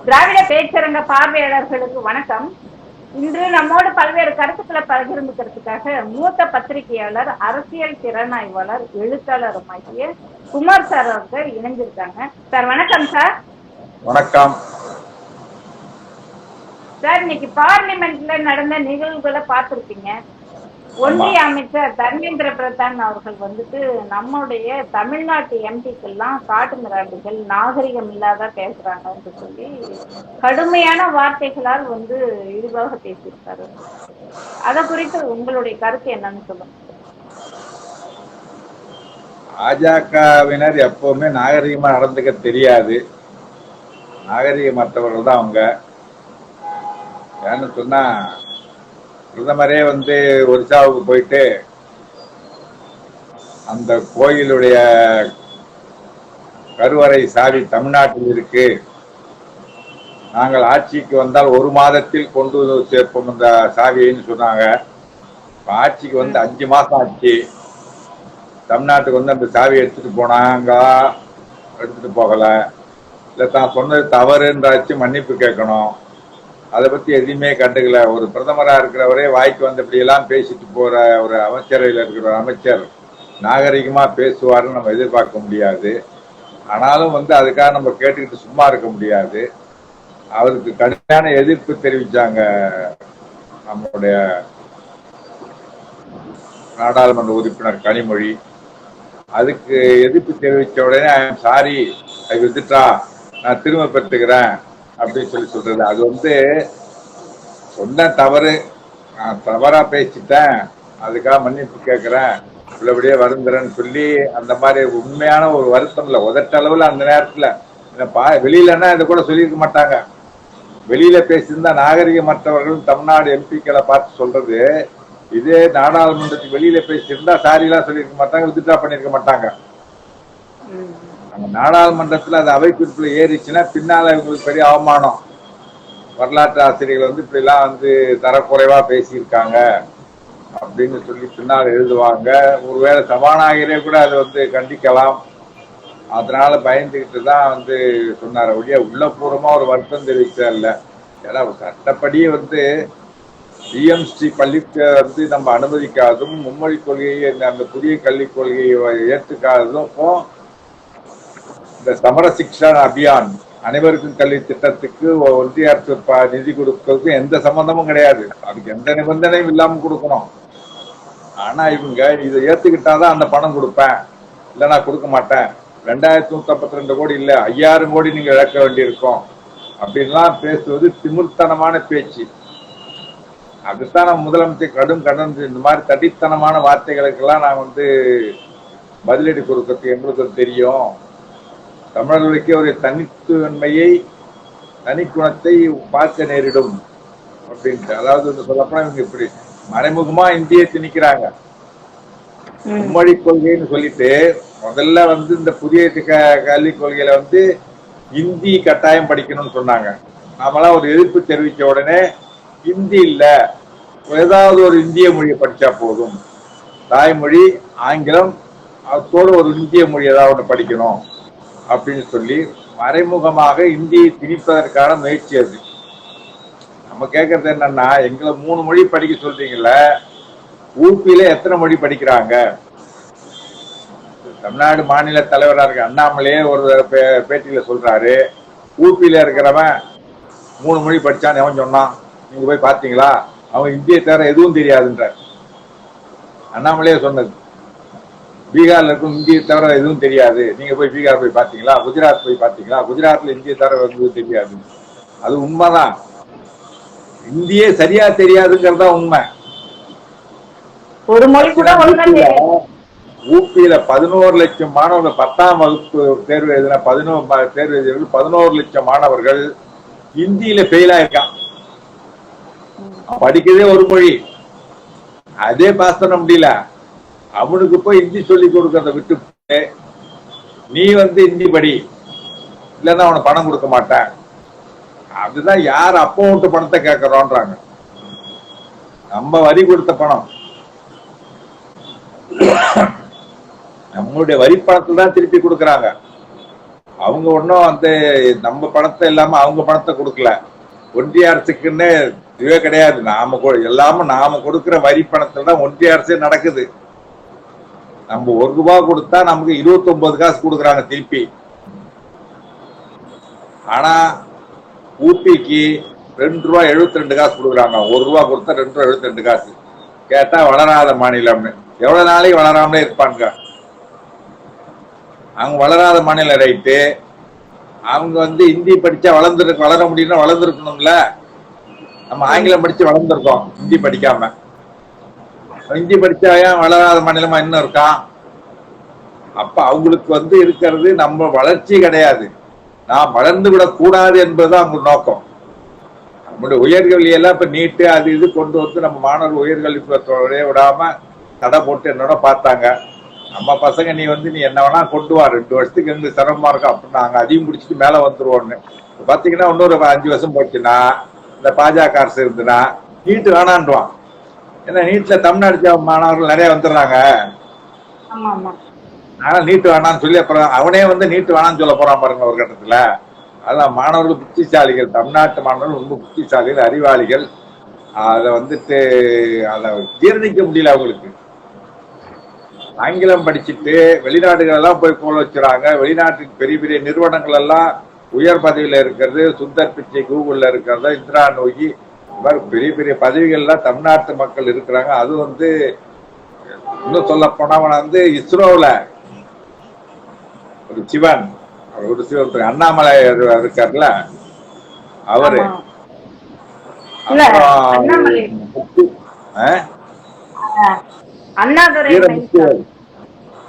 திராவிட பேச்சரங்க பார்வையாளர்களுக்கு வணக்கம். இன்று நம்மோடு பல்வேறு கருத்துக்களை பகிர்ந்துக்கிறதுக்காக மூத்த பத்திரிகையாளர், அரசியல் திறனாய்வாளர், எழுத்தாளருமாகிய குமார் சார் அவர்கள் இணைஞ்சிருக்காங்க. சார் வணக்கம் சார். வணக்கம் சார். இன்னைக்கு பார்லிமெண்ட்ல நடந்த நிகழ்வுகளை பார்த்திருப்பீங்க. ஒன்றிய அமைச்சர் தர்மேந்திர பிரதான் அவர்கள் வந்துட்டு நம்முடைய தமிழ்நாட்டு எம்பிக்கெல்லாம் காட்டு மிராண்டிகள், நாகரிகம் இல்லாத பேசுறாங்கன்னு சொல்லி கடுமையான வார்த்தைகளால் இழிவாக பேசியிருக்காரு. அத குறித்து உங்களுடைய கருத்து என்னன்னு சொல்லுங்க. பாஜகவினர் எப்பவுமே நாகரிகமா நடந்துக்க தெரியாது. நாகரிகமற்றவர்கள் தான் அவங்க. ஏன்னு சொன்னா, பிரதமரே ஒரிசாவுக்கு போயிட்டு அந்த கோயிலுடைய கருவறை சாவி தமிழ்நாட்டில் இருக்கு, நாங்கள் ஆட்சிக்கு வந்தால் 1 மாதத்தில் கொண்டு சேர்ப்போம் இந்த சாவியைன்னு சொன்னாங்க. ஆட்சிக்கு 5 மாசம் ஆச்சு. தமிழ்நாட்டுக்கு அந்த சாவியை எடுத்துட்டு போனாங்க, எடுத்துட்டு போகல. இல்லை தான் சொன்னது தவறுன்றாச்சு மன்னிப்பு கேட்கணும். அதை பத்தி எதுவுமே கண்டுக்கல. ஒரு பிரதமரா இருக்கிறவரே வாய்க்கு இப்படி எல்லாம் பேசிட்டு போற ஒரு அமைச்சரையில் இருக்கிற ஒரு அமைச்சர் நாகரிகமா பேசுவாருன்னு நம்ம எதிர்பார்க்க முடியாது. ஆனாலும் அதுக்காக நம்ம கேட்டுக்கிட்டு சும்மா இருக்க முடியாது. அவருக்கு கடுமையான எதிர்ப்பு தெரிவிச்சாங்க நம்மளுடைய நாடாளுமன்ற உறுப்பினர் கனிமொழி. அதுக்கு எதிர்ப்பு தெரிவித்த உடனே சாரி, அது வித்துட்டா, நான் திரும்ப பெற்றுக்கிறேன் அப்படின்னு சொல்றது. அது சொன்ன தவறு, நான் தவறா பேசிட்டேன், அதுக்காக மன்னிப்பு கேட்கிறேன், உள்ளபடியே வருந்துறேன்னு சொல்லி அந்த மாதிரி உண்மையான ஒரு வருத்தம் இல்லை. உதட்டளவில் அந்த நேரத்தில் வெளியிலன்னா இதை கூட சொல்லியிருக்க மாட்டாங்க. வெளியில பேசியிருந்தா நாகரிகமற்றவர்கள் தமிழ்நாடு எம்பிக்களை பார்த்து சொல்றது. இதே நாடாளுமன்றத்துக்கு வெளியில பேசியிருந்தா சாரிலாம் சொல்லியிருக்க மாட்டாங்க, வித்ட்ரா பண்ணியிருக்க மாட்டாங்க. நம்ம நாடாளுமன்றத்தில் அது அவை குறிப்பில் ஏறிச்சுன்னா பின்னால இவங்களுக்கு பெரிய அவமானம். வரலாற்று ஆசிரியர்கள் இப்படிலாம் தரக்குறைவா பேசியிருக்காங்க அப்படின்னு சொல்லி பின்னால் எழுதுவாங்க. ஒருவேளை சபாநாயகரே கூட அதை கண்டிக்கலாம். அதனால பயந்துகிட்டு தான் சொன்னார். ஒழிய உள்ளபூர்வமா ஒரு வருத்தம் தெரிவிக்க இல்லை. ஏன்னா சட்டப்படி டிஎம்சி பள்ளிக்கு நம்ம அனுமதிக்காதும், மும்மொழி கொள்கையை அந்த புதிய கல்விக் கொள்கையை ஏற்றுக்காததும், இந்த சமர சிக்ஷா அபியான் அனைவருக்கும் கல்வி திட்டத்துக்கு ஒன்றிய அரசு நிதி கொடுக்கறதுக்கு எந்த சம்பந்தமும் கிடையாது. அதுக்கு எந்த நிபந்தனையும் இல்லாம கொடுக்கணும். ஆனா இவங்க இதை ஏத்துக்கிட்டாதான் அந்த பணம் கொடுப்பேன், இல்லைன்னா கொடுக்க மாட்டேன். 2152 கோடி இல்ல 5000 கோடி நீங்க இழக்க வேண்டியிருக்கும் அப்படின்லாம் பேசுவது திமிர்த்தனமான பேச்சு. அதுதான் நம்ம முதலமைச்சர் கடும் கடன். இந்த மாதிரி தடித்தனமான வார்த்தைகளுக்கெல்லாம் நான் பதிலடி கொடுக்கறது எங்களுக்கு தெரியும். தமிழர்களுக்கே ஒரு தனித்துவன்மையை, தனிக்குணத்தை பார்க்க நேரிடும் அப்படின்ட்டு. அதாவது சொல்லப்போனா இவங்க இப்படி மறைமுகமா இந்தியை திணிக்கிறாங்க. மும்மொழி கொள்கைன்னு சொல்லிட்டு முதல்ல இந்த புதிய கல்விக் கொள்கையில இந்தி கட்டாயம் படிக்கணும்னு சொன்னாங்க. நாமெல்லாம் ஒரு எதிர்ப்பு தெரிவித்த உடனே ஹிந்தி இல்ல, ஏதாவது ஒரு இந்திய மொழியை படிச்சா போதும், தாய்மொழி ஆங்கிலம், அதோடு ஒரு இந்திய மொழி ஏதாவது ஒன்று படிக்கணும் அப்படின்னு சொல்லி மறைமுகமாக இந்தியை திணிப்பதற்கான முயற்சி அது. நம்ம கேட்கறது என்னன்னா, எங்களை 3 மொழி படிக்க சொல்றீங்கல்ல, ஊபியில எத்தனை மொழி படிக்கிறாங்க? தமிழ்நாடு மாநில தலைவராக இருக்க அண்ணாமலையே ஒரு பேட்டியில சொல்றாரு, ஊபியில இருக்கிறவன் 3 மொழி படிச்சான்னு எவன் சொன்னான்? நீங்க போய் பார்த்தீங்களா? அவன் இந்தியை தவிர எதுவும் தெரியாதுன்ற அண்ணாமலையே சொன்னது. பீகார்ல இருக்கும் இந்தியை தவிர எதுவும் தெரியாது, நீங்க போய் பீகார் போய் பார்த்தீங்களா? குஜராத் போய் பார்த்தீங்களா? குஜராத்ல இந்தியை தவிர எதுவும் தெரியாது. அது உண்மைதான். இந்தியே சரியா தெரியாதுங்கிறதா உண்மை. ஒரு மொழி கூட ஊபியில 11 லட்சம் மாணவர்கள் 10ஆம் வகுப்பு தேர்வு எழுதின 11 லட்சம் மாணவர்கள் ஹிந்தியில ஃபெயில் ஆயிருக்கான். படிக்கிறதே ஒரு மொழி, அதே பாஸ் பண்ண முடியல. அவனுக்கு போய் ஹிந்தி சொல்லி கொடுக்கறத விட்டு நீ ஹிந்தி படி, இல்லைன்னா அவனுக்கு பணம் கொடுக்க மாட்டேன். அதுதான் யார் அப்போ விட்டு பணத்தை கேட்கறோன்றாங்க. நம்ம வரி கொடுத்த பணம், நம்மளுடைய வரி பணத்துல தான் திருப்பி கொடுக்கறாங்க. அவங்க ஒன்றும் வந்து நம்ம பணத்தை இல்லாம அவங்க பணத்தை கொடுக்கல. ஒன்றிய அரசுக்குன்னு இதுவே கிடையாது. எல்லாமே நாம கொடுக்கிற வரி பணத்துல தான் ஒன்றிய அரசே நடக்குது. நம்ம ₹1 கொடுத்தா நமக்கு 29 காசு கொடுக்குறாங்க திருப்பி. ஆனா ஊட்டிக்கு ₹2.72 கொடுக்குறாங்க. ₹1 கொடுத்தா ₹2.72 காசு. கேட்டா வளராத மாநிலம்னு. எவ்வளவு நாளைக்கு வளராமலே இருப்பாங்க? அவங்க வளராத மாநிலம் ரைட்டு. அவங்க வந்து ஹிந்தி படிச்சா வளர முடியும்னா வளர்ந்துருக்கணும்ல. நம்ம ஆங்கிலம் படிச்சு வளர்ந்துருக்கோம் ஹிந்தி படிக்காம. ஹிந்தி படிச்சா ஏன் வளராத மாநிலமா இன்னும் இருக்கான்? அப்ப அவங்களுக்கு வந்து இருக்கிறது நம்ம வளர்ச்சி கிடையாது, நாம் வளர்ந்து விடக் கூடாது என்பதுதான் அவங்க நோக்கம். நம்மளுடைய உயர்கல்வி எல்லாம் இப்ப நீட்டு அது இது கொண்டு வந்து நம்ம மாணவர் உயர்கல்வி விடாம தடை போட்டு என்னோட பார்த்தாங்க. நம்ம பசங்க நீ என்ன வேணா கொண்டு வா, 2 வருஷத்துக்கு இருந்து சிரமமா இருக்கும் அப்படின்னு நாங்க அதையும் முடிச்சுட்டு மேல வந்துருவோம்னு. பாத்தீங்கன்னா இன்னொரு 5 வருஷம் போச்சுன்னா இந்த பாஜக அரசு இருந்துன்னா நீட்டு வேணான்றான். ஏன்னா நீட்ல தமிழ்நாடு மாணவர்கள் நிறைய வந்துடுறாங்க. ஆனா நீட்டு வேணான்னு சொல்லி அப்புறம் அவனே வந்து நீட்டு வேணான்னு சொல்ல போறான் பாருங்க ஒரு கட்டத்துல. அதான் மாணவர்கள் புத்திசாலிகள், தமிழ்நாட்டு மாணவர்கள் ரொம்ப புத்திசாலிகள், அறிவாளிகள். அதை வந்துட்டு அதை ஜீரணிக்க முடியல அவங்களுக்கு. ஆங்கிலம் படிச்சுட்டு வெளிநாடுகள் எல்லாம் போய் போல வச்சுறாங்க. வெளிநாட்டுக்கு பெரிய பெரிய நிறுவனங்கள் எல்லாம் உயர் பதவியில இருக்கிறது, சுந்தர் பிச்சை கூகுள்ல இருக்கிறது, இந்திரா நோயி, இந்த மாதிரி பெரிய பெரிய பதவிகள்லாம் தமிழ்நாட்டு மக்கள் இருக்கிறாங்க. அது வந்து இன்னும் சொல்ல போனா வந்து இஸ்ரோவில் ஒரு சிவன், ஒரு சிவன் அண்ணாமலை இருக்காருல்ல அவரு,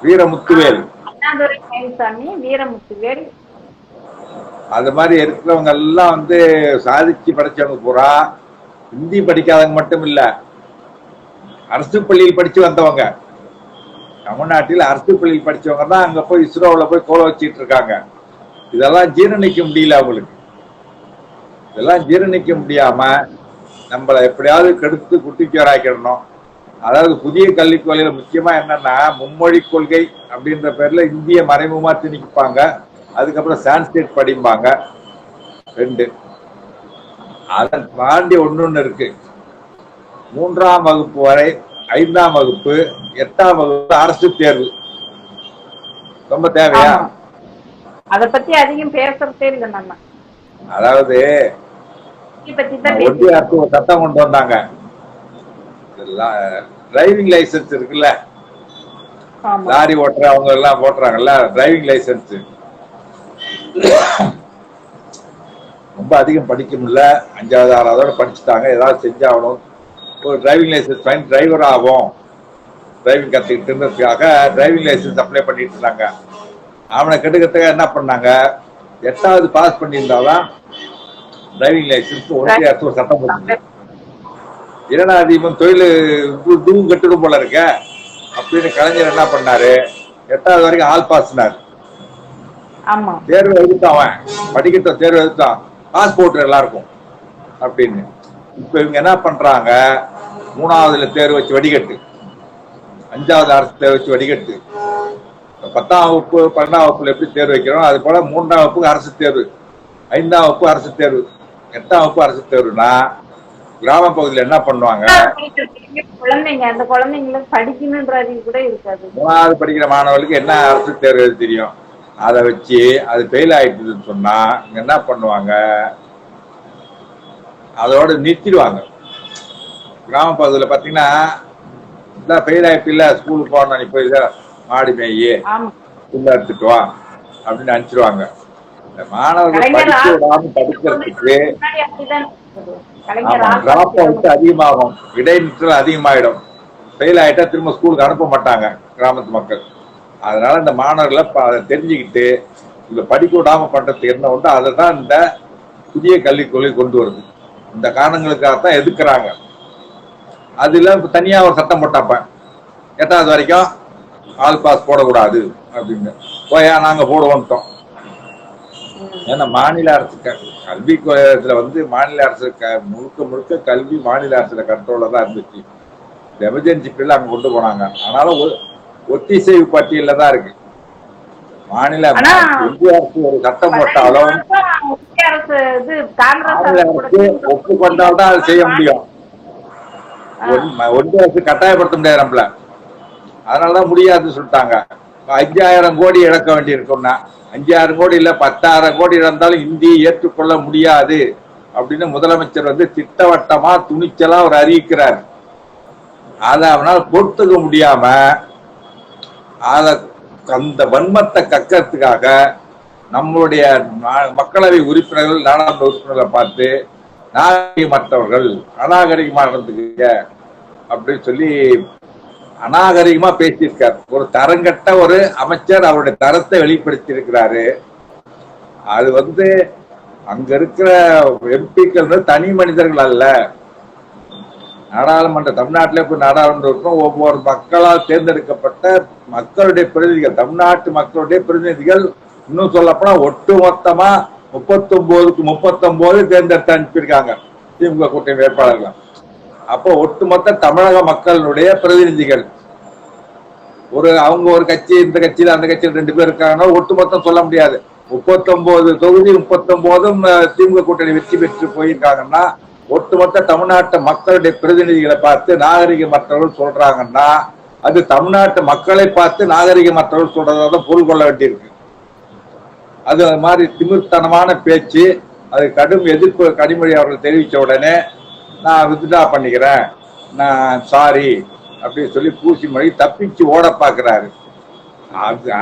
வீரமுத்துவேல், அது மாதிரி இருக்கிறவங்க எல்லாம் வந்து சாதிச்சு படிச்சவங்க பூரா ஹிந்தி படிக்காதவங்க மட்டும் இல்ல, அரசு பள்ளியில் படிச்சு வந்தவங்க. தமிழ்நாட்டில் அரசு பள்ளியில் படிச்சவங்க தான் அங்க போய் இஸ்ரோவில் போய் கோல வச்சிட்டு இருக்காங்க. இதெல்லாம் ஜீரணிக்க முடியல அவங்களுக்கு. இதெல்லாம் ஜீரணிக்க முடியாம நம்மளை எப்படியாவது கெடுத்து குட்டிச்சோராக்கிடணும். அதாவது புதிய கல்விக் கொள்கையில முக்கியமா என்னன்னா மும்மொழி கொள்கை அப்படின்ற பேர்ல இந்திய மறைமுகமா திணிப்பாங்க. அதுக்கப்புறம் சான்ஸ்கிரிட் படிப்பாங்க 2. அதை தாண்டி ஒண்ணு இருக்கு. 3ஆம் வகுப்பு வரை, 5ஆம் வகுப்பு, 8ஆம் வகுப்பு அரசு தேர்வு ரொம்ப தேவையா? அத பத்தி அதிகம் பேசுறதே இல்லை நம்ம. அதாவது ஒன்றிய அரசு ஒரு சட்டம் கொண்டு வந்தாங்க. டிரைவிங் லைசன்ஸ் இருக்குல்ல, லாரி ஓட்டுற அவங்க எல்லாம் ஓட்டுறாங்கல்ல, டிரைவிங் லைசன்ஸ் ரொம்ப அதிகம் படிக்க முடியல. 5வது 6வதோட படிச்சுட்டாங்க. ஏதாவது செஞ்சாகணும். ஒரு டிரைவிங் லைசன்ஸ் ஃபைன், டிரைவர் ஆகும், டிரைவிங் கத்துக்கிட்டு இருந்ததுக்காக டிரைவிங் லைசன்ஸ் அப்ளை பண்ணிட்டு இருந்தாங்க. அவனை கெடுக்கிறதுக்காக என்ன பண்ணாங்க, 8வது பாஸ் பண்ணியிருந்தாதான் டிரைவிங் லைசன்ஸ் ஒன்றிய அரசு ஒரு சட்டம் போட்டு. என்னடா அதிகம் தொழில் இதுவும் கட்டுடும் போல இருக்க அப்படின்னு கலைஞர் என்ன பண்ணாரு, 8வது வரைக்கும் ஆல் பாஸ்னார். தேர்வு எழுதிட்டான், அவன் படிக்கிட்ட தேர்வு எழுதிட்டான், பாஸ்போர்ட் எல்லாருக்கும் அப்படின்னு. இப்ப இவங்க என்ன பண்றாங்க, 3ஆவதுல தேர்வு வச்சு வடிகட்டு, 5வது அரசு தேர்வு வச்சு வடிகட்டு, 10ஆம் வகுப்பு 12ஆம் வகுப்புல எப்படி தேர்வு வைக்கிறோம் அது போல 3ஆம் வகுப்புக்கு அரசு தேர்வு, 5ஆம் வகுப்பு அரசு தேர்வு, 8ஆம் வகுப்பு அரசு தேர்வுனா கிராம பகுதியில் என்ன பண்ணுவாங்க, குழந்தைங்க அந்த குழந்தைங்களுக்கு படிக்கணும்ன்றது கூட இருக்காது. 3வது படிக்கிற மாணவர்களுக்கு என்ன அரசு தேர்வு தெரியும், அதை வச்சு அது ஃபெயில் ஆயிட்டுன்னு சொன்னா என்ன பண்ணுவாங்க, அதோட நிறுத்திடுவாங்க. கிராம பகுதியில் பார்த்தீங்கன்னா ஃபெயில் ஆயிட்டு இல்ல, ஸ்கூலுக்கு போகணும், நீ போய் மாடி மேயி புள்ள எடுத்துட்டு வா அப்படின்னு அனுப்பிச்சிருவாங்க. இந்த மாணவர்கள் படிக்க விடாம தடுக்கிறதுக்கு டிராப் அவுட் அதிகமாகும், இடைநிற்றல் அதிகமாயிடும். ஃபெயில் ஆயிட்டா திரும்ப ஸ்கூலுக்கு அனுப்ப மாட்டாங்க கிராமத்து மக்கள். அதனால இந்த மாணவர்களை அதை தெரிஞ்சுக்கிட்டு இதை படிக்க விடாம பண்றதுக்கு என்ன உண்டோ அதை தான் இந்த புதிய கல்விக் கொள்கை கொண்டு வருது. இந்த காரணங்களுக்காகத்தான் எதிர்க்கிறாங்க. அதுல தனியா ஒரு சட்டம் போட்டாப்ப 8வது வரைக்கும் ஆல் பாஸ் போடக்கூடாது அப்படின்னு போயா நாங்க போடுவோம்ட்டோம். ஏன்னா மாநில அரசு கல்வி வந்து மாநில அரசு முழுக்க முழுக்க கல்வி மாநில அரசு கண்ட்ரோல்ல தான் இருந்துச்சு. எமர்ஜென்சி பில் அங்க கொண்டு போனாங்க. ஆனாலும் ஒத்திசைவு பட்டியல தான் இருக்கு. மாநில ஆனா இந்திய அரசு ஒரு சட்டம் 15 போட்டாலும் வருஷம் மத்திய அரசு இது காங்கிரஸ் மாநில அரசு கூட அரசு ஒப்புக்கொண்டால்தான் அதை செய்ய முடியும். ஆ, ஒன்றிய அரசு கட்டாயப்படுத்த முடியாது நம்மள. அதனாலதான் முடியாதுன்னு சொல்லிட்டாங்க. 5000 கோடி இழக்க வேண்டி இருக்கும்னா 5000 கோடி இல்ல 10,000 கோடி இழந்தாலும் இந்தியை ஏற்றுக்கொள்ள முடியாது அப்படின்னு முதலமைச்சர் வந்து திட்டவட்டமா துணிச்சலா அவர் அறிவிக்கிறார். அதை அவனால் பொறுத்துக்க முடியாம அத அந்த வன்மத்தை கக்கிறதுக்காக நம்மளுடைய மக்களவை உறுப்பினர்கள் நாடாளுமன்ற உறுப்பினர்களை பார்த்து நாகரிகமற்றவர்கள் அநாகரிகமா நடந்துக்க அப்படின்னு சொல்லி அநாகரிகமா பேசியிருக்கார். ஒரு தரங்கட்ட ஒரு அமைச்சர் அவருடைய தரத்தை வெளிப்படுத்தி இருக்கிறாரு. அது வந்து அங்க இருக்கிற எம்பிக்கள் தனி மனிதர்கள் அல்ல. நாடாளுமன்ற தமிழ்நாட்டிலே போய் நாடாளுமன்ற இருக்கும் ஒவ்வொரு மக்களால் தேர்ந்தெடுக்கப்பட்ட மக்களுடைய பிரதிநிதிகள், தமிழ்நாட்டு மக்களுடைய பிரதிநிதிகள். இன்னும் சொல்லப்போனா ஒட்டு மொத்தமா 39க்கு 39 தேர்ந்தெடுத்து அனுப்பியிருக்காங்க திமுக கூட்டணி வேட்பாளர்கள். அப்போ ஒட்டுமொத்த தமிழக மக்களுடைய பிரதிநிதிகள். அவங்க ஒரு கட்சி, இந்த கட்சியில அந்த கட்சியில் 2 பேர் இருக்காங்கன்னா ஒட்டுமொத்தம் சொல்ல முடியாது. 39 தொகுதி 39ம் திமுக கூட்டணி வெற்றி பெற்று போயிருக்காங்கன்னா ஒட்டுமொத்த தமிழ்நாட்டு மக்களுடைய பிரதிநிதிகளை பார்த்து நாகரிகமற்றவர்கள் சொல்றாங்கன்னா அது தமிழ்நாட்டு மக்களை பார்த்து நாகரிகமற்றவர்கள் சொல்றதான் பொருள் கொள்ள வேண்டியிருக்கு. அது மாதிரி திமிர்த்தனமான பேச்சு. அது கடும் எதிர்ப்பு கனிமொழி அவர்கள் தெரிவித்த உடனே நான் வித்ட்ரா பண்ணிக்கிறேன், நான் சாரி அப்படின்னு சொல்லி பூசி மொழி தப்பிச்சு ஓட பார்க்கிறாரு.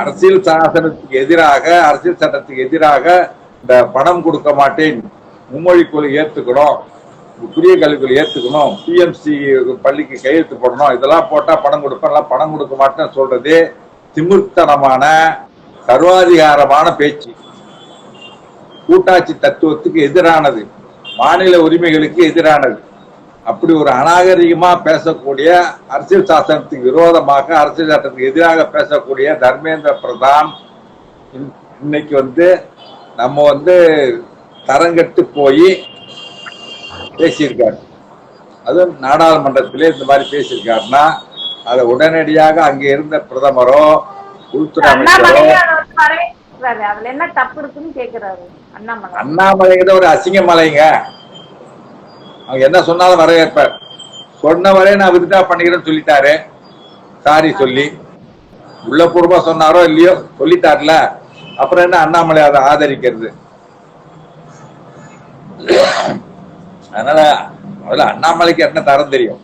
அரசியல் சாசனத்துக்கு எதிராக, அரசியல் சட்டத்துக்கு எதிராக இந்த பணம் கொடுக்க மாட்டேன், மும்மொழி கொள்கை ஏற்றுக்கணும், புதிய கல்விகளை ஏற்றுக்கணும், பிஎம்சி பள்ளிக்கு கையெழுத்து போடணும், இதெல்லாம் போட்டா பணம் கொடுப்பேன், பணம் கொடுக்க மாட்டேன்னு சொல்றது திமிர்த்தனமான சர்வாதிகாரமான பேச்சு. கூட்டாட்சி தத்துவத்துக்கு எதிரானது, மாநில உரிமைகளுக்கு எதிரானது. அப்படி ஒரு அநாகரிகமா பேசக்கூடிய, அரசியல் சாசனத்துக்கு விரோதமாக, அரசியல் சட்டத்துக்கு எதிராக பேசக்கூடிய தர்மேந்திர பிரதான் இன்னைக்கு வந்து நம்ம வந்து தரங்கட்டு போய் பேசியிருக்காரு. அதுவும் நாடாளுமன்றத்திலே இந்த மாதிரி பேசியிருக்காருன்னா அதை உடனடியாக அங்க இருந்த பிரதமரோ உள்துறை அமைச்சரோ அதுல என்ன தப்பு இருக்குன்னு கேக்குறாரு அண்ணாமலைங்கிற ஒரு அசிங்க மலைங்க. அவங்க என்ன சொன்னாலும் வரவேற்பார். சொன்ன வரைய நான் வித்ட்ரா பண்ணிக்கிறேன்னு சொல்லிட்டாரு. சாரி சொல்லி உள்ளபூர்வமா சொன்னாரோ இல்லையோ சொல்லிட்டார்ல, அப்புறம் என்ன அண்ணாமலை அதை ஆதரிக்கிறது? அதனால முதல்ல அண்ணாமலைக்கு என்ன தரம் தெரியும்?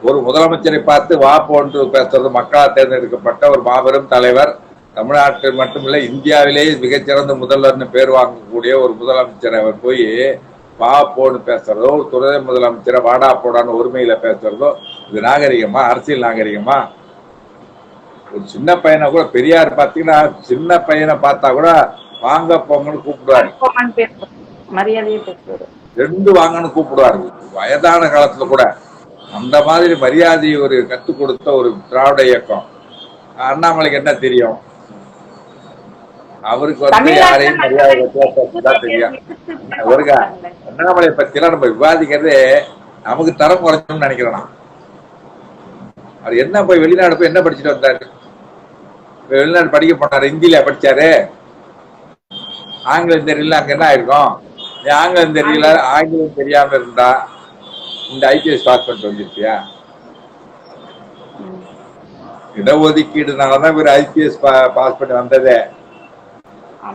ஒரு முதலமைச்சரை பார்த்து வா போன்று பேசுறது, மக்களால் தேர்ந்தெடுக்கப்பட்ட ஒரு மாபெரும் தலைவர், தமிழ்நாட்டில் மட்டுமில்லை இந்தியாவிலேயே மிகச்சிறந்த முதல்வர்னு பேர் வாங்கக்கூடிய ஒரு முதலமைச்சரை அவர் போய் வா போன்னு பேசுறதோ, துணை முதலமைச்சரை வாடா போடான்னு ஒருமையில பேசுறதோ இது நாகரிகமா? அரசியல் நாகரிகமா? ஒரு சின்ன பையனை கூட, பெரியார் பார்த்தீங்கன்னா சின்ன பையனை பார்த்தா கூட வாங்க போங்கன்னு கூப்பிடுவாரு, மரியாதையை பேசுவாரு, 2 வாங்கன்னு கூப்பிடுவாரு. வயதான காலத்துல கூட அந்த மாதிரி மரியாதையை ஒரு கற்றுக் கொடுத்த ஒரு திராவிட இயக்கம். அண்ணாமலைக்கு என்ன தெரியும்? அவருக்கு வந்து யாரையும் மரியாதை தான் தெரியும். ஒருங்க அண்ணாமலை பத்தி எல்லாம் நம்ம விவாதிக்கிறதே நமக்கு தரம் குறைச்சோம்னு நினைக்கிறோம். அவர் என்ன போய் வெளிநாடு போய் என்ன படிச்சுட்டு வந்தாரு? வெளிநாடு படிக்க போனாரு, இந்தியில படிச்சாரு, ஆங்கிலம் தெரியல, அங்க என்ன ஆயிருக்கும்? ஆங்கிலம் தெரியல, ஆங்கிலம் தெரியாம இருந்தா இந்த ஐபிஎஸ் பாஸ் பண்ணிட்டு வந்துருப்பியா? இடஒதுக்கீடுனாலதான் இவர் ஐபிஎஸ் பாஸ் பண்ணி வந்ததே.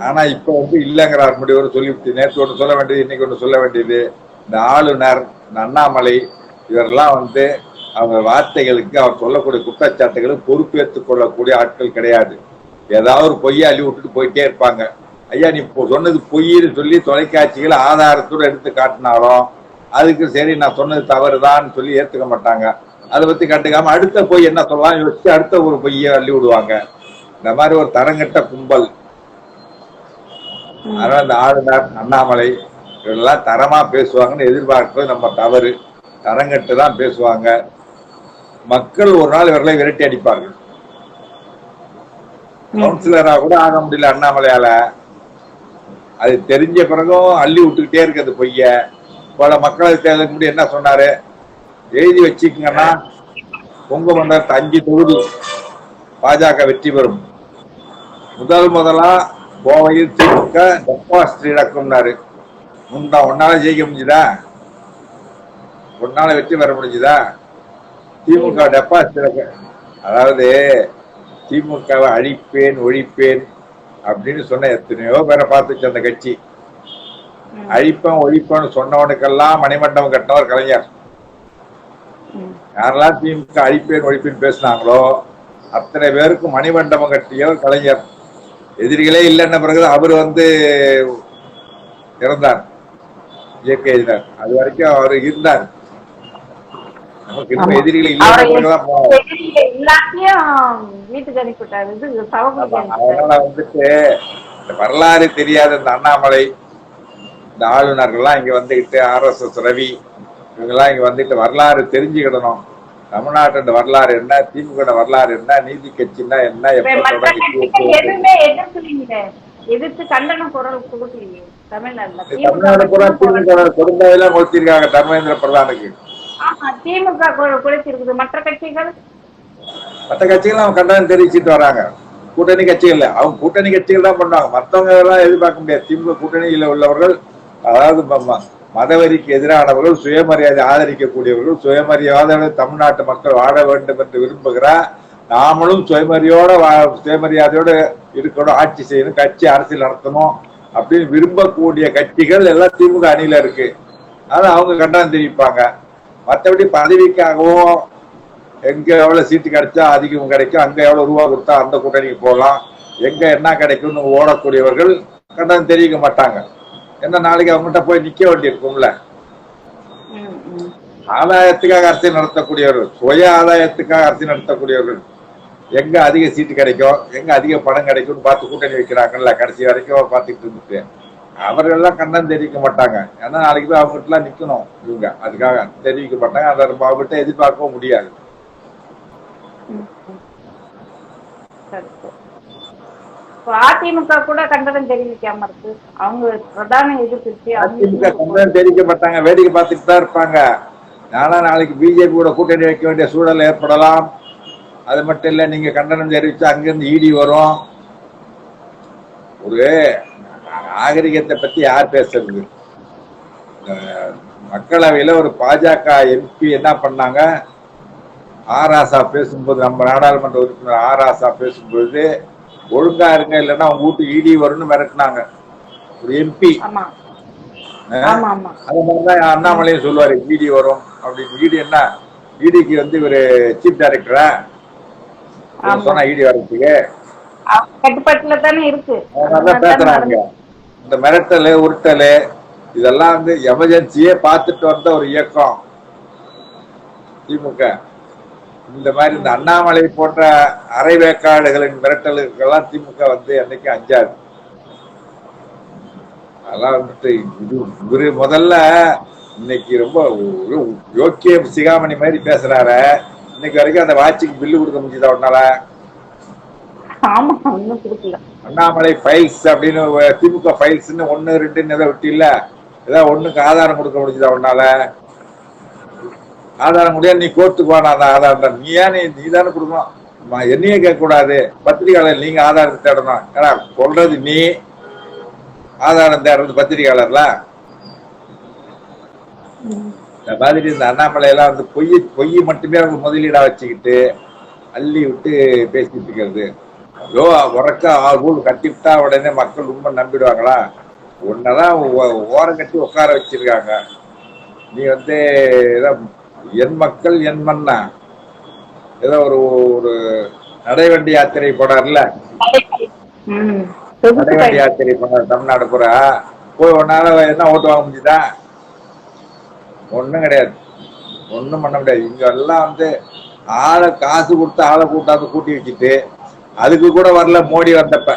ஆனா இப்ப வந்து இல்லங்கிறார். முடிவு சொல்லிவிட்டு நேற்று ஒன்று சொல்ல வேண்டியது, இன்னைக்கு ஒன்று சொல்ல வேண்டியது. இந்த ஆளுநர், இந்த அண்ணாமலை இவரெல்லாம் வந்து அவங்க வார்த்தைகளுக்கு, அவர் சொல்லக்கூடிய குற்றச்சாட்டுகளுக்கு பொறுப்பேற்றுக் கொள்ளக்கூடிய ஆட்கள் கிடையாது. ஏதாவது ஒரு பொய்யை அள்ளி விட்டுட்டு போயிட்டே இருப்பாங்க. ஐயா நீ சொன்னது பொய்ன்னு சொல்லி தொலைக்காட்சிகளை ஆதாரத்தோடு எடுத்து காட்டினாலும் அதுக்கு சரி நான் சொன்னது தவறுதான் சொல்லி ஏத்துக்க மாட்டாங்க. அதை பத்தி கண்டுக்காம அடுத்த பொய் என்ன சொல்லலாம் யோசிச்சு அடுத்த ஒரு பொய்யை அள்ளி விடுவாங்க. இந்த மாதிரி ஒரு தரங்கட்ட கும்பல். அதனால இந்த ஆளுநர், அண்ணாமலை இவரெல்லாம் தரமா பேசுவாங்கன்னு எதிர்பார்ப்பது நம்ம தவறு. தரங்கட்டு தான் பேசுவாங்க. மக்கள் ஒரு நாள் இவர்களை விரட்டி அடிப்பார்கள். கவுன்சிலரா கூட ஆக முடியல அண்ணாமலையால. அது தெரிஞ்ச பிறகும் அள்ளி விட்டுக்கிட்டே இருக்குது பொய்ய. பல மக்களவை தேர்தலுக்கு முன்னாடி என்ன சொன்னாரு? எழுதி வச்சுக்கங்கன்னா பொங்க மண்டலத்து 5 தொகுதி பாஜக வெற்றி பெறும். முதலா கோவையில் திமுக டெபாசிட் இழக்கும்னாரு. ஒன்னால ஜெயிக்க முடிஞ்சுதா? ஒன்னால வெற்றி பெற முடிஞ்சுதா? திமுக டெபாசிட் இழக்க, அதாவது திமுகவை அழிப்பேன் ஒழிப்பேன் அப்படின்னு சொன்ன எத்தனையோ பேரை பார்த்துச்சு அந்த கட்சி. அழிப்பேன் ஒழிப்பேன்னு சொன்னவனுக்கெல்லாம் மணிமண்டபம் கட்டினவர் கலைஞர். யாரெல்லாம் திமுக அழிப்பேன் ஒழிப்பேன் பேசினாங்களோ அத்தனை பேருக்கு மணிமண்டபம் கட்டியவர் கலைஞர். எதிரிகளே இல்லைன்ன பிறகு அவர் இறந்தார், இயற்கை எதிரார். அது வரைக்கும் அவர் இருந்தார். நமக்கு இன்னும் எதிரிகள் இல்லைன்னா அதனால இந்த வரலாறு தெரியாத இந்த அண்ணாமலை, இந்த ஆளுநர்கள்லாம் இங்க வந்துகிட்டு RSS ரவி இவங்கெல்லாம் இங்க வந்துட்டு வரலாறு தெரிஞ்சுக்கிடணும். தமிழ்நாட்டோட வரலாறு என்ன, திமுக வரலாறு என்ன, நீதி கட்சின்னா என்ன, எப்ப எதிர்த்து கண்டன குரல் கொடுக்கலையே தமிழ்நாடு பூரா திமுக கொடுமையெல்லாம் கொடுத்திருக்காங்க தர்மேந்திர பிரதானுக்கு. திமுக குறைச்சிருக்குது. மற்ற கட்சிகள் அவங்க கண்டனம் தெரிவிச்சுட்டு வராங்க. கூட்டணி கட்சிகள் அவங்க கூட்டணி கட்சிகள் தான் பண்ணுவாங்க, மற்றவங்க எல்லாம் எதிர்பார்க்க முடியாது. திமுக கூட்டணியில் உள்ளவர்கள், அதாவது மதவெறிக்கு எதிரானவர்கள், சுயமரியாதை ஆதரிக்கக்கூடியவர்கள், சுயமரியாதை தமிழ்நாட்டு மக்கள் வாழ வேண்டும் என்று விரும்புகிறார். நாமளும் சுயமரியாதையோட இருக்கணும், ஆட்சி செய்யணும், கட்சி அரசியல் நடத்தணும் அப்படின்னு விரும்பக்கூடிய கட்சிகள் எல்லாம் திமுக அணியில இருக்கு. ஆனா அவங்க கண்டனம் தெரிவிப்பாங்க. மற்றபடி பதவிக்காகவும் எங்க எவ்வளவு சீட்டு கிடைச்சா அதிகம் கிடைக்கும், அங்க எவ்வளவு ரூபா கொடுத்தா அந்த கூட்டணிக்கு போகலாம், எங்க என்ன கிடைக்கும்னு ஓடக்கூடியவர்கள் கண்டனம் தெரிவிக்க மாட்டாங்க. என்ன நாளைக்கு அவங்ககிட்ட போய் நிக்க வேண்டி இருக்கும்ல. ஆதாயத்துக்காக அரசியல் நடத்தக்கூடியவர்கள், சுய ஆதாயத்துக்காக அரசியல் நடத்தக்கூடியவர்கள் எங்க அதிக சீட்டு கிடைக்கும், எங்க அதிக பணம் கிடைக்கும்னு பார்த்து கூட்டணி வைக்கிறாங்கல்ல. கடைசி வரைக்கும் பார்த்துக்கிட்டு இருந்துட்டு அவர்கள்லாம் கண்டனம் தெரிவிக்க மாட்டாங்க. ஏன்னா நாளைக்கு போய் அவங்ககிட்ட எல்லாம் நிக்கணும் இவங்க, அதுக்காக தெரிவிக்க மாட்டாங்க. அதை அவங்ககிட்ட எதிர்பார்க்கவும் முடியாது. அதிமுக கூட கண்டனம் தெரிவிக்காம இருக்கு. அவங்க பிரதான எதிர்கட்சி. அதிமுக கண்டனம் தெரிவிக்க மாட்டாங்க, வேடிக்கை பார்த்துட்டு தான் இருப்பாங்க. நாளைக்கு பிஜேபி கூட கூட்டணி வைக்க வேண்டிய சூழல் ஏற்படலாம். அது மட்டும் இல்ல, நீங்க கண்டனம் தெரிவிச்சா அங்கிருந்து இடி வரும். ஒரு நாகரிகத்தை பத்தி யார் பேசுறது? மக்களவையில ஒரு பாஜக MP என்ன பண்ணாங்க, ஆராசா பேசும்போது, நம்ம நாடாளுமன்ற உறுப்பினர் ஆராசா பேசும்போது ஒழுங்கா இருங்க இல்லைன்னா அவங்க வீட்டு இடி வரும்னு மிரட்டினாங்க ஒரு MP. அது மாதிரிதான் அண்ணாமலையும் சொல்லுவாரு இடி வரும் அப்படின்னு. இடி என்ன, இடிக்கு இவரு சீஃப் டைரக்டரா சொன்னா இடி வர்றதுக்கு கட்டுப்பாட்டுல தானே இருக்கு. பேசுறாங்க. இந்த மிரட்டல் உருட்டல் இதெல்லாம் எமர்ஜென்சியே பார்த்துட்டு வந்த ஒரு இயக்கம் திமுக. இந்த மாதிரி இந்த அண்ணாமலை போன்ற அரைவேக்காடுகளின் மிரட்டலுக்கெல்லாம் திமுக என்னைக்கு அஞ்சாது. அதெல்லாம் இவரு முதல்ல இன்னைக்கு ரொம்ப யோக்கிய சிகாமணி மாதிரி பேசுறாரு. இன்னைக்கு வரைக்கும் அந்த வாட்சிக்கு பில்லு கொடுக்க முடியுதா உன்னால? அண்ணாமலை ஃபைல்ஸ் அப்படின்னு திமுக ஃபைல்ஸ் 1, 2 ஏதோ விட்டு இல்ல, ஏதாவது ஒண்ணுக்கு ஆதாரம் கொடுக்க முடியுதா உன்னால? ஆதாரம் முடியாது, நீ கோர்ட்டுக்கு வானா அந்த ஆதாரம் நீ தானே கொடுக்கணும். என்னையே கேட்க கூடாது, பத்திரிகையாளர் நீங்க ஆதாரத்தை தேடணும். ஏன்னா சொல்றது நீ, ஆதாரம் தேடுறது பத்திரிகையாளர்ல. இந்த மாதிரி இந்த அண்ணாமலை எல்லாம் பொய் மட்டுமே அவங்க முதலீடா வச்சுக்கிட்டு அள்ளி விட்டு பேசிட்டு இருக்கிறது. உறக்க கட்டிவிட்டா உடனே மக்கள் ரொம்ப நம்பிடுவாங்களா? உன்னதான் ஓரம் கட்டி உட்கார வச்சிருக்காங்க. நீ ஏதோ என் மக்கள் என் மண்ணா, ஏதோ ஒரு நடைவண்டி யாத்திரை போனார்ல, நடைவண்டி யாத்திரை போனார் தமிழ்நாடு பூரா. போய் ஒன்னால என்ன ஓட்டு வாங்க முடியுதா? ஒண்ணும் கிடையாது, ஒண்ணும் பண்ண முடியாது. இங்க எல்லாம் ஆளை காசு கொடுத்து ஆளை கூட்டி வச்சுட்டு அதுக்கு கூட வரல. மோடி வந்தப்ப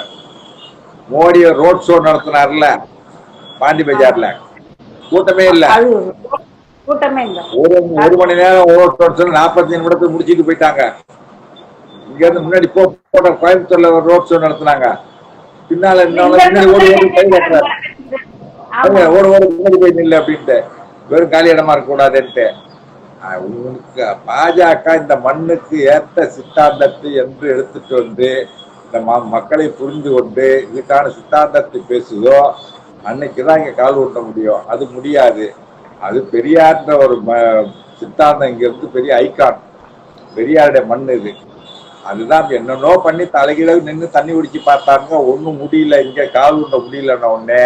மோடி ரோட் ஷோ நடத்தினார்ல பாண்டி பஜார்ல, கூட்டமே இல்ல. ஒரு மணி நேரம் ரோட் ஷோ 45 நிமிடத்துக்கு முடிச்சுட்டு போயிட்டாங்க. இங்க இருந்து முன்னாடி போட்ட கோயம்புத்தூர்ல ஒரு ரோட் ஷோ நடத்தினாங்க. பின்னால ஓடி முன்னாடி போய் நில்ல அப்படின்ட்டு, வெறும் காலி இடமா இருக்க கூடாதுன்ட்டு. உங்களுக்கு பாஜக இந்த மண்ணுக்கு ஏற்ற சித்தாந்தத்தை என்று எடுத்துட்டு இந்த மக்களை புரிந்து கொண்டு இதுக்கான சித்தாந்தத்தை பேசுதோ அன்னைக்குதான் இங்க கால் ஊட்ட முடியும். அது முடியாது. அது பெரியார்ன்ற ஒரு சித்தாந்தம் இங்க இருந்து பெரிய ஐகான், பெரியாருடைய மண் இது. அதுதான் என்னென்னோ பண்ணி தலைகீழ நின்று தண்ணி குடிச்சு பார்த்தாங்க, ஒன்னும் முடியல, இங்க கால் ஊட்ட முடியலன்ன உடனே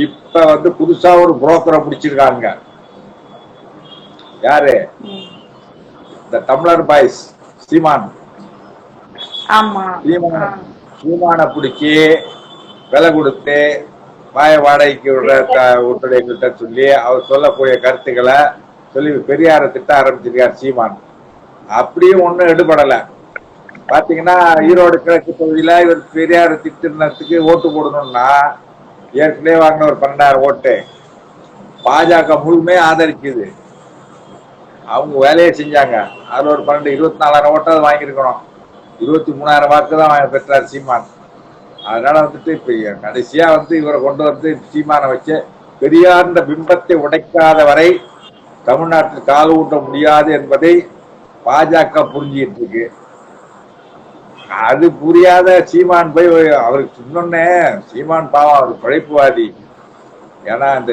இப்ப வந்து புதுசா ஒரு புரோக்கரை பிடிச்சிருக்காங்க. யாரு? இந்த தமிழர் பாய்ஸ் சீமான். சீமான பிடிச்சி விலை கொடுத்து வாடகைக்கு விட்டுடையங்கிட்ட சொல்லி அவர் சொல்லக்கூடிய கருத்துக்களை சொல்லி பெரியார திட்ட ஆரம்பிச்சிருக்கார் சீமான். அப்படியும் ஒன்றும் எடுபடலை. பாத்தீங்கன்னா ஈரோடு கிழக்கு தொகுதியில இவர் பெரியார திட்டத்துக்கு ஓட்டு போடணும்னா ஏற்கனவே வாங்கின ஒரு 12,000 ஓட்டு பாஜக முழுமே ஆதரிக்குது. அவங்க வேலையை செஞ்சாங்க. அதுல ஒரு 24,000 ஓட்டாவது வாங்கியிருக்கணும். 23,000 வாக்கு தான் பெற்றார் சீமான். அதனால வந்துட்டு இப்ப கடைசியா வந்து இவரை கொண்டு வந்து சீமானை வச்சு பெரியார்ந்த பிம்பத்தை உடைக்காத வரை தமிழ்நாட்டில் கால் ஊட்ட முடியாது என்பதை பாஜக புரிஞ்சுக்கிட்டு இருக்கு. அது புரியாத சீமான் போய் அவருக்கு இன்னொன்னு, சீமான் பாவம் அவர் பிழைப்புவாதி. ஏன்னா இந்த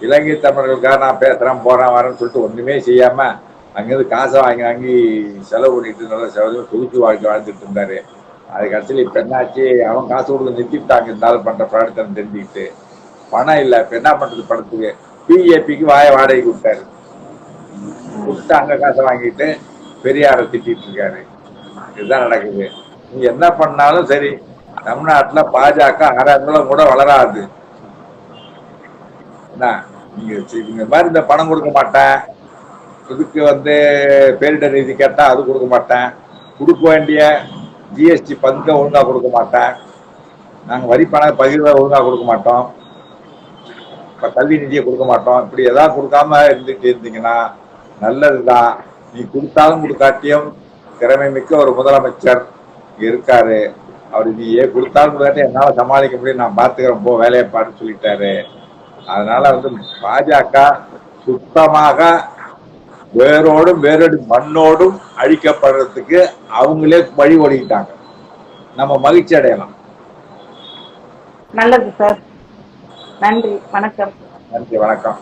இலங்கை தமிழர்களுக்காக நான் பேசுறேன் போறேன் வரேன்னு சொல்லிட்டு ஒண்ணுமே செய்யாம அங்கிருந்து காசை வாங்கி செலவு பண்ணிட்டு நல்ல செலவு தொகுத்து வாழ்ந்துட்டு இருந்தாரு. அது கடைசியில் இப்ப என்னாச்சு, அவன் காசு கொடுத்து நிறுத்திட்டாங்க. இருந்தாலும் பண்ற படத்தை தெரிஞ்சுக்கிட்டு பணம் இல்லை. இப்ப என்ன பண்றது படத்துக்கு? பிஏபிக்கு வாடகை விட்டாரு. விட்டு அங்க காசை வாங்கிட்டு பெரியாரை திட்டிட்டு இருக்காரு. இதுதான் நடக்குது. நீங்க என்ன பண்ணாலும் சரி, தமிழ்நாட்டுல பாஜக அறங்களும் கூட வளராது. என்ன நீங்க இந்த மாதிரி இந்த பணம் கொடுக்க மாட்டேன், இதுக்கு வந்து பேரிடர் நிதி கேட்டா அது கொடுக்க மாட்டேன், கொடுக்க வேண்டிய ஜிஎஸ்டி பங்கை ஒழுங்கா கொடுக்க மாட்டேன், நாங்க வரி பண பகிர்வை ஒழுங்கா கொடுக்க மாட்டோம், கல்வி நிதியை கொடுக்க மாட்டோம், இப்படி எதாவது கொடுக்காம இருந்துட்டு இருந்தீங்கன்னா நல்லதுதான். நீ கொடுத்தாலும் கொடுக்காட்டியும் திறமை மிக்க ஒரு முதலமைச்சர் இருக்காரு. அவரு நீ கொடுத்தாலும் கொடுக்காட்டி என்னால சமாளிக்க முடியும், நான் பார்த்துக்கிறேன் போ வேலையை பாருன்னு சொல்லிட்டாரு. அதனால வந்து பாஜக சுத்தமாக வேரோடும் வேரோடு மண்ணோடும் அழிக்கப்படுறதுக்கு அவங்களே வழி ஒதுக்கிட்டாங்க. நம்ம மகிழ்ச்சி அடையலாம். நல்லது சார். நன்றி, வணக்கம். நன்றி, வணக்கம்.